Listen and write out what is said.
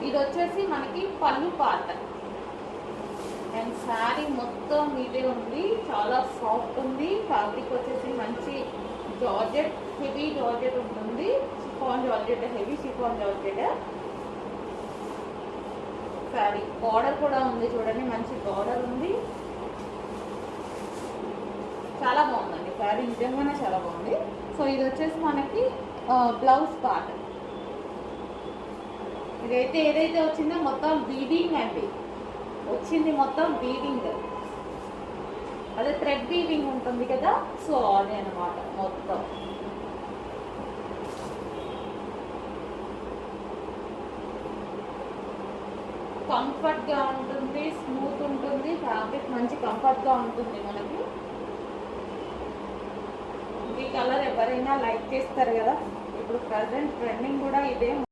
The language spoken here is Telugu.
ఇది వచ్చేసి మనకి పళ్ళు పార్ట్ అండ్ శారీ మొత్తం ఇదే ఉంది, చాలా సాఫ్ట్ ఉంది. ఫ్యాబ్రిక్ వచ్చేసి మంచి జార్జెట్, హెవీ జార్జెట్ ఉంటుంది. Chiffon georgette, heavy chiffon georgette. Sari border కూడా ఉంది చూడండి, మంచి బార్డర్ ఉంది. చాలా బాగుందండి శారీ, నిజంగానే చాలా బాగుంది. సో ఇది వచ్చేసి మనకి బ్లౌజ్ పార్ట్. ఇదైతే ఏదైతే వచ్చిందో మొత్తం బీడింగ్ అండి, వచ్చింది మొత్తం బీడింగ్, అదే థ్రెడ్ బీడింగ్ ఉంటుంది కదా, సో అదే అనమాట మొత్తం. కంఫర్ట్గా ఉంటుంది, స్మూత్ ఉంటుంది, ఫ్యాబ్రిక్ మంచి కంఫర్ట్గా ఉంటుంది మనకి. ఈ కలర్ ఎవరైనా లైక్ చేస్తారు కదా, ఇప్పుడు ప్రజెంట్ ట్రెండింగ్ కూడా ఇదే.